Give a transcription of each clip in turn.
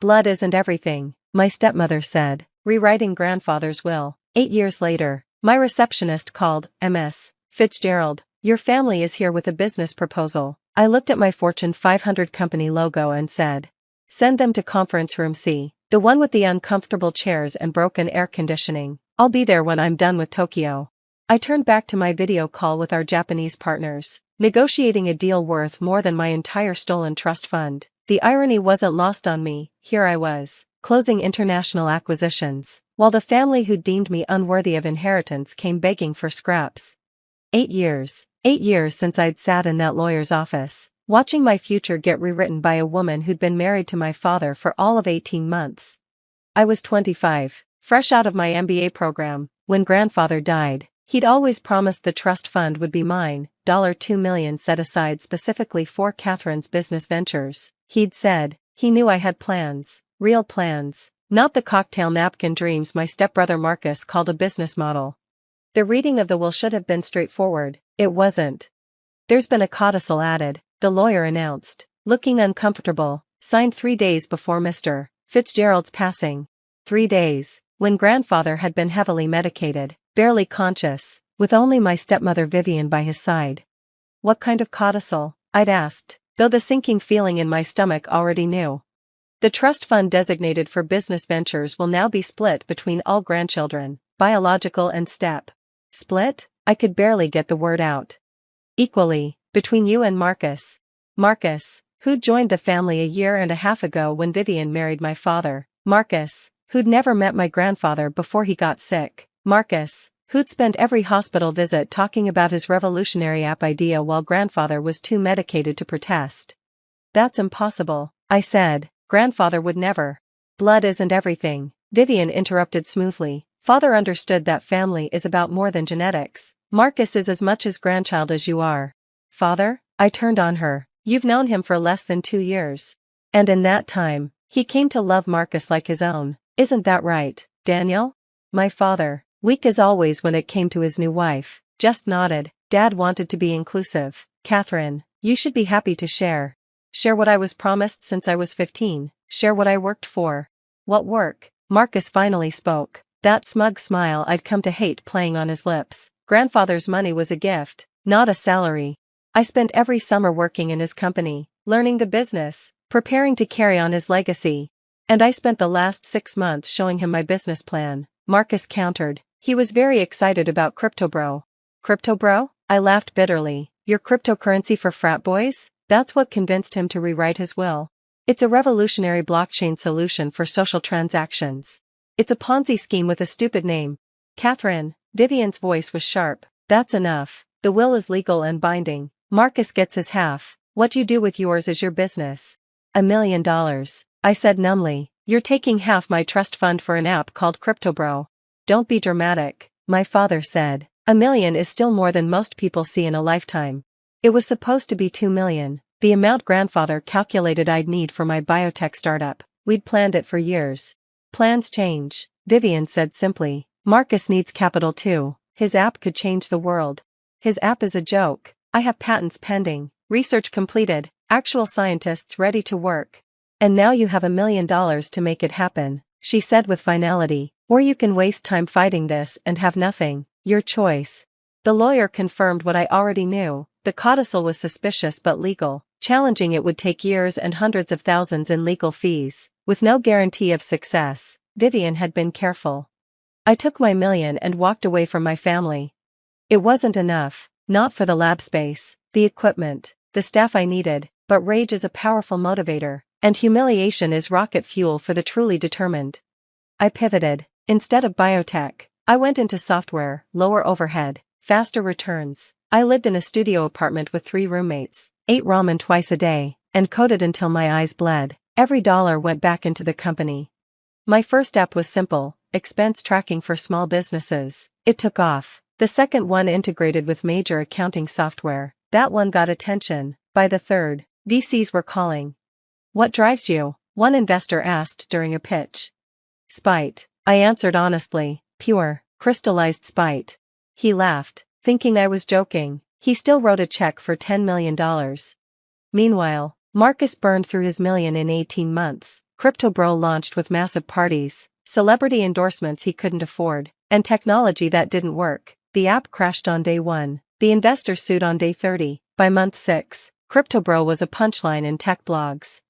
Blood isn't everything, my stepmother said, rewriting grandfather's will. 8 years later, my receptionist called. Ms. Fitzgerald, your family is here with a business proposal. I looked at my Fortune 500 company logo and said, send them to conference room C, the one with the uncomfortable chairs and broken air conditioning. I'll be there when I'm done with Tokyo. I turned back to my video call with our Japanese partners, negotiating a deal worth more than my entire stolen trust fund. The irony wasn't lost on me. Here I was, closing international acquisitions, while the family who deemed me unworthy of inheritance came begging for scraps. 8 years. 8 years since I'd sat in that lawyer's office, watching my future get rewritten by a woman who'd been married to my father for all of 18 months. I was 25, fresh out of my MBA program, when grandfather died. He'd always promised the trust fund would be mine, $2 million set aside specifically for Catherine's business ventures. He'd said, he knew I had plans, real plans, not the cocktail napkin dreams my stepbrother Marcus called a business model. The reading of the will should have been straightforward. It wasn't. There's been a codicil added, the lawyer announced, looking uncomfortable, signed 3 days before Mr. Fitzgerald's passing. 3 days, when grandfather had been heavily medicated, barely conscious, with only my stepmother Vivian by his side. What kind of codicil? I'd asked, though the sinking feeling in my stomach already knew. The trust fund designated for business ventures will now be split between all grandchildren, biological and step. Split? I could barely get the word out. Equally, between you and Marcus. Marcus, who'd joined the family a year and a half ago when Vivian married my father. Marcus, who'd never met my grandfather before he got sick. Marcus, who'd spent every hospital visit talking about his revolutionary app idea while grandfather was too medicated to protest. That's impossible, I said. Grandfather would never. Blood isn't everything, Vivian interrupted smoothly. Father understood that family is about more than genetics. Marcus is as much his grandchild as you are. Father? I turned on her. You've known him for less than 2 years. And in that time, he came to love Marcus like his own. Isn't that right, Daniel? My father, weak as always when it came to his new wife, just nodded. Dad wanted to be inclusive. Catherine, you should be happy to share. Share what I was promised since I was 15. Share what I worked for. What work? Marcus finally spoke. That smug smile I'd come to hate playing on his lips. Grandfather's money was a gift, not a salary. I spent every summer working in his company, learning the business, preparing to carry on his legacy. And I spent the last 6 months showing him my business plan. Marcus countered. He was very excited about crypto bro. Crypto bro? I laughed bitterly. Your cryptocurrency for frat boys? That's what convinced him to rewrite his will. It's a revolutionary blockchain solution for social transactions. It's a Ponzi scheme with a stupid name. Catherine, Vivian's voice was sharp. That's enough. The will is legal and binding. Marcus gets his half. What you do with yours is your business. $1 million. I said numbly. You're taking half my trust fund for an app called CryptoBro. Don't be dramatic, my father said. $1 million is still more than most people see in a lifetime. It was supposed to be $2 million, the amount grandfather calculated I'd need for my biotech startup. We'd planned it for years. Plans change, Vivian said simply. Marcus needs capital too. His app could change the world. His app is a joke. I have patents pending, research completed, actual scientists ready to work. And now you have $1 million to make it happen, she said with finality. Or you can waste time fighting this and have nothing. Your choice. The lawyer confirmed what I already knew. The codicil was suspicious but legal. Challenging it would take years and hundreds of thousands in legal fees, with no guarantee of success. Vivian had been careful. I took my $1 million and walked away from my family. It wasn't enough, not for the lab space, the equipment, the staff I needed, but rage is a powerful motivator, and humiliation is rocket fuel for the truly determined. I pivoted. Instead of biotech, I went into software, lower overhead, faster returns. I lived in a studio apartment with 3 roommates, ate ramen twice a day, and coded until my eyes bled. Every dollar went back into the company. My first app was simple, expense tracking for small businesses. It took off. The second one integrated with major accounting software. That one got attention. By the third, VCs were calling. What drives you? One investor asked during a pitch. Spite. I answered honestly, pure, crystallized spite. He laughed, thinking I was joking. He still wrote a check for $10 million. Meanwhile, Marcus burned through his $1 million in 18 months, Crypto Bro launched with massive parties, celebrity endorsements he couldn't afford, and technology that didn't work. The app crashed on day 1. The investors sued on day 30. By month 6, Crypto Bro was a punchline in tech blogs.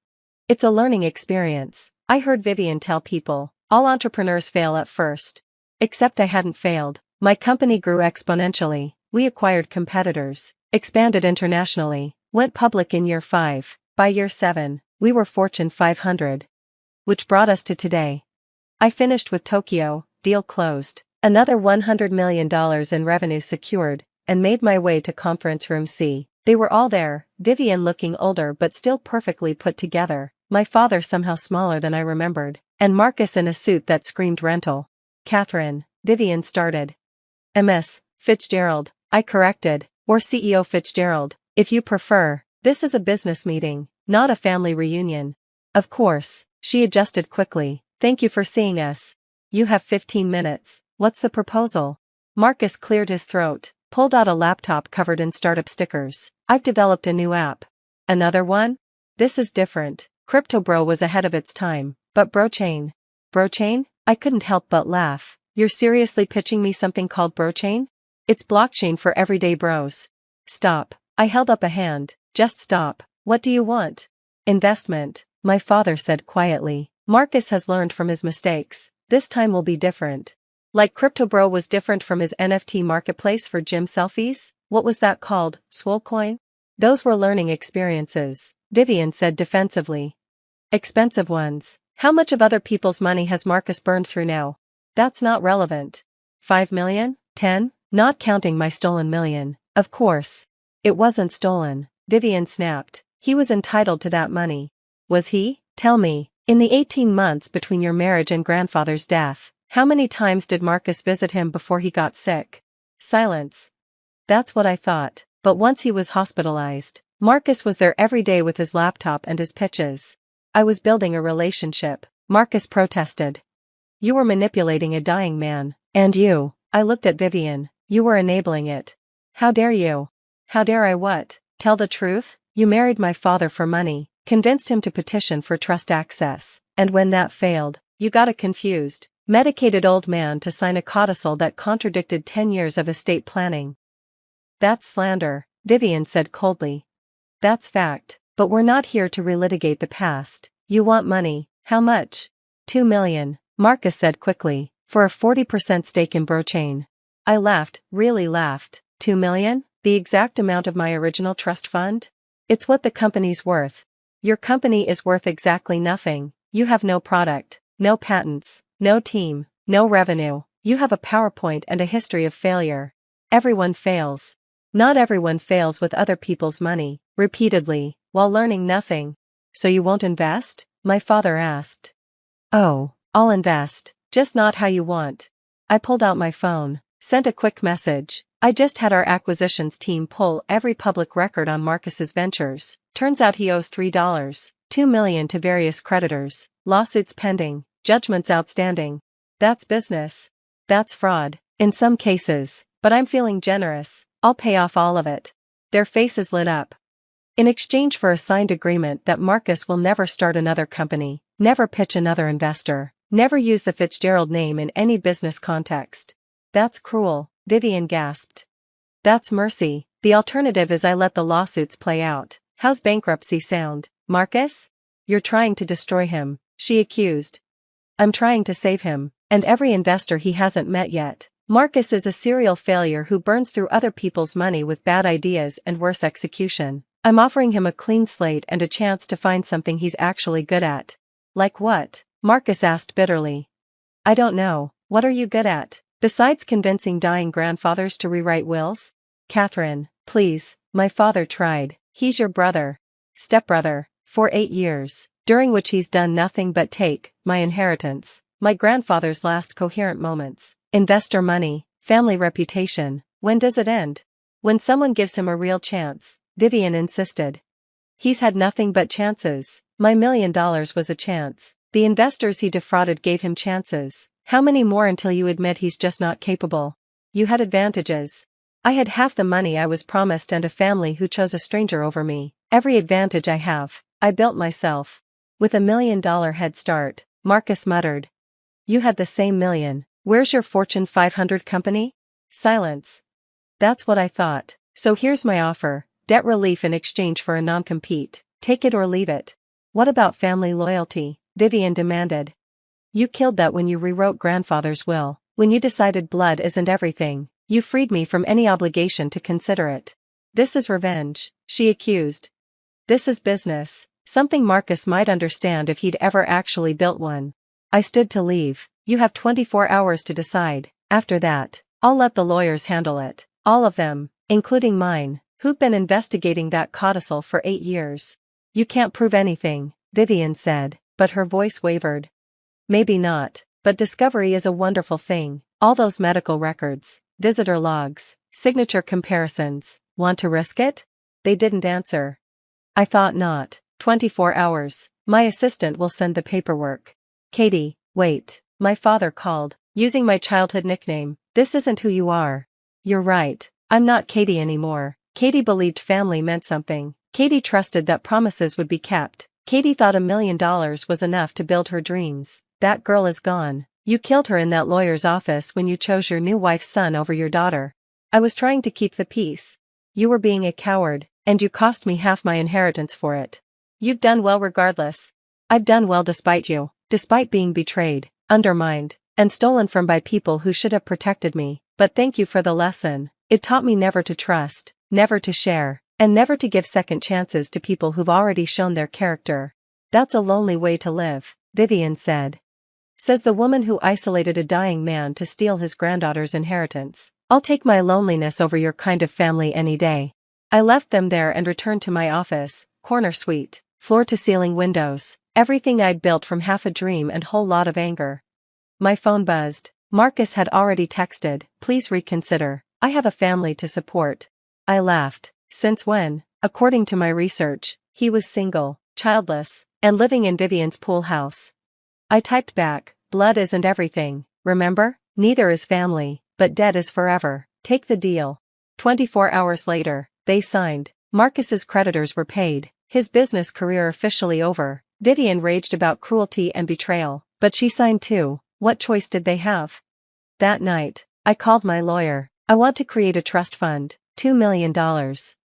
It's a learning experience. I heard Vivian tell people, all entrepreneurs fail at first. Except I hadn't failed. My company grew exponentially. We acquired competitors, expanded internationally, went public in year 5. By year 7, we were Fortune 500. Which brought us to today. I finished with Tokyo, deal closed, another $100 million in revenue secured, and made my way to conference room C. They were all there, Vivian looking older but still perfectly put together, my father somehow smaller than I remembered, and Marcus in a suit that screamed rental. Catherine, Vivian started. Ms. Fitzgerald, I corrected, or CEO Fitzgerald, if you prefer. This is a business meeting, not a family reunion. Of course, she adjusted quickly. Thank you for seeing us. You have 15 minutes. What's the proposal? Marcus cleared his throat, pulled out a laptop covered in startup stickers. I've developed a new app. Another one? This is different. Crypto Bro was ahead of its time, but Brochain. Brochain? I couldn't help but laugh. You're seriously pitching me something called Brochain? It's blockchain for everyday bros. Stop. I held up a hand. Just stop. What do you want? Investment, my father said quietly. Marcus has learned from his mistakes. This time will be different. Like Crypto Bro was different from his NFT marketplace for gym selfies? What was that called, Swolecoin? Those were learning experiences, Vivian said defensively. Expensive ones. How much of other people's money has Marcus burned through now? That's not relevant. 5 million? 10? Not counting my stolen million. Of course. It wasn't stolen, Vivian snapped. He was entitled to that money. Was he? Tell me, in the 18 months between your marriage and grandfather's death, how many times did Marcus visit him before he got sick? Silence. That's what I thought, but once he was hospitalized, Marcus was there every day with his laptop and his pitches. I was building a relationship, Marcus protested. You were manipulating a dying man, and you, I looked at Vivian, you were enabling it. How dare you? How dare I what? Tell the truth? You married my father for money, convinced him to petition for trust access, and when that failed, you got a confused, medicated old man to sign a codicil that contradicted 10 years of estate planning. That's slander, Vivian said coldly. That's fact, but we're not here to relitigate the past. You want money, how much? 2 million, Marcus said quickly, for a 40% stake in Brochain. I laughed, really laughed. 2 million? The exact amount of my original trust fund? It's what the company's worth. Your company is worth exactly nothing. You have no product, no patents, no team, no revenue. You have a PowerPoint and a history of failure. Everyone fails. Not everyone fails with other people's money, repeatedly, while learning nothing. So you won't invest? My father asked. Oh, I'll invest, just not how you want. I pulled out my phone, sent a quick message. I just had our acquisitions team pull every public record on Marcus's ventures. Turns out he owes $2 million to various creditors, lawsuits pending, judgments outstanding. That's business. That's fraud, in some cases, but I'm feeling generous. I'll pay off all of it. Their faces lit up. In exchange for a signed agreement that Marcus will never start another company, never pitch another investor, never use the Fitzgerald name in any business context. That's cruel, Vivian gasped. That's mercy. The alternative is I let the lawsuits play out. How's bankruptcy sound, Marcus? You're trying to destroy him, she accused. I'm trying to save him, and every investor he hasn't met yet. Marcus is a serial failure who burns through other people's money with bad ideas and worse execution. I'm offering him a clean slate and a chance to find something he's actually good at. Like what? Marcus asked bitterly. I don't know. What are you good at? Besides convincing dying grandfathers to rewrite wills? Catherine, please, my father tried. He's your brother. Stepbrother, for 8 years, during which he's done nothing but take my inheritance, my grandfather's last coherent moments, investor money, family reputation. When does it end? When someone gives him a real chance, Vivian insisted. He's had nothing but chances. My $1 million was a chance. The investors he defrauded gave him chances. How many more until you admit he's just not capable? You had advantages. I had half the money I was promised and a family who chose a stranger over me. Every advantage I have, I built myself. With $1 million head start, Marcus muttered. You had the same million. Where's your Fortune 500 company? Silence. That's what I thought. So here's my offer, debt relief in exchange for a non-compete. Take it or leave it. What about family loyalty? Vivian demanded. You killed that when you rewrote grandfather's will. When you decided blood isn't everything, you freed me from any obligation to consider it. This is revenge, she accused. This is business, something Marcus might understand if he'd ever actually built one. I stood to leave. You have 24 hours to decide. After that, I'll let the lawyers handle it. All of them, including mine, who've been investigating that codicil for 8 years. You can't prove anything, Vivian said, but her voice wavered. Maybe not, but discovery is a wonderful thing. All those medical records, visitor logs, signature comparisons. Want to risk it? They didn't answer. I thought not. 24 hours. My assistant will send the paperwork. Katie, wait. My father called, using my childhood nickname. This isn't who you are. You're right. I'm not Katie anymore. Katie believed family meant something. Katie trusted that promises would be kept. Katie thought $1 million was enough to build her dreams. That girl is gone. You killed her in that lawyer's office when you chose your new wife's son over your daughter. I was trying to keep the peace. You were being a coward, and you cost me half my inheritance for it. You've done well regardless. I've done well despite you, despite being betrayed, undermined, and stolen from by people who should have protected me. But thank you for the lesson. It taught me never to trust, never to share, and never to give second chances to people who've already shown their character. That's a lonely way to live, Vivian said. Says the woman who isolated a dying man to steal his granddaughter's inheritance. I'll take my loneliness over your kind of family any day. I left them there and returned to my office, corner suite, floor-to-ceiling windows, everything I'd built from half a dream and whole lot of anger. My phone buzzed. Marcus had already texted, please reconsider. I have a family to support. I laughed. Since when? According to my research, he was single, childless, and living in Vivian's pool house. I typed back, blood isn't everything, remember? Neither is family, but debt is forever. Take the deal. 24 hours later, they signed. Marcus's creditors were paid, his business career officially over. Vivian raged about cruelty and betrayal, but she signed too. What choice did they have? That night, I called my lawyer. I want to create a trust fund, $2 million,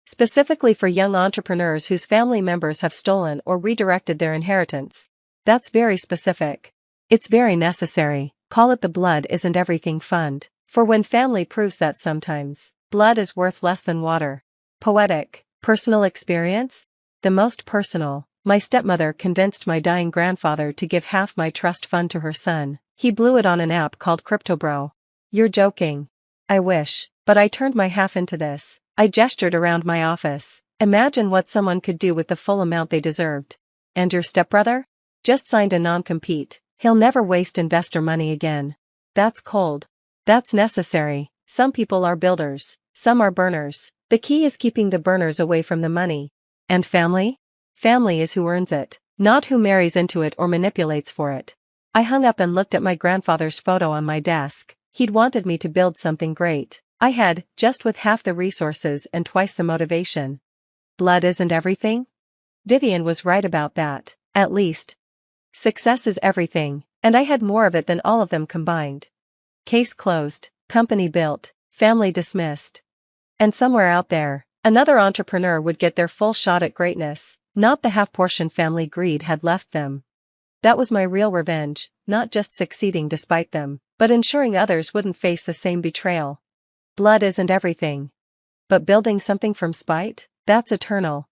specifically for young entrepreneurs whose family members have stolen or redirected their inheritance. That's very specific. It's very necessary. Call it the Blood Isn't Everything Fund, for when family proves that sometimes, blood is worth less than water. Poetic. Personal experience? The most personal. My stepmother convinced my dying grandfather to give half my trust fund to her son. He blew it on an app called CryptoBro. You're joking. I wish, but I turned my half into this. I gestured around my office. Imagine what someone could do with the full amount they deserved. And your stepbrother? Just signed a non-compete. He'll never waste investor money again. That's cold. That's necessary. Some people are builders, some are burners. The key is keeping the burners away from the money. And family? Family is who earns it, not who marries into it or manipulates for it. I hung up and looked at my grandfather's photo on my desk. He'd wanted me to build something great. I had, just with half the resources and twice the motivation. Blood isn't everything? Vivian was right about that, at least. Success is everything, and I had more of it than all of them combined. Case closed, company built, family dismissed. And somewhere out there, another entrepreneur would get their full shot at greatness, not the half-portion family greed had left them. That was my real revenge, not just succeeding despite them, but ensuring others wouldn't face the same betrayal. Blood isn't everything. But building something from spite? That's eternal.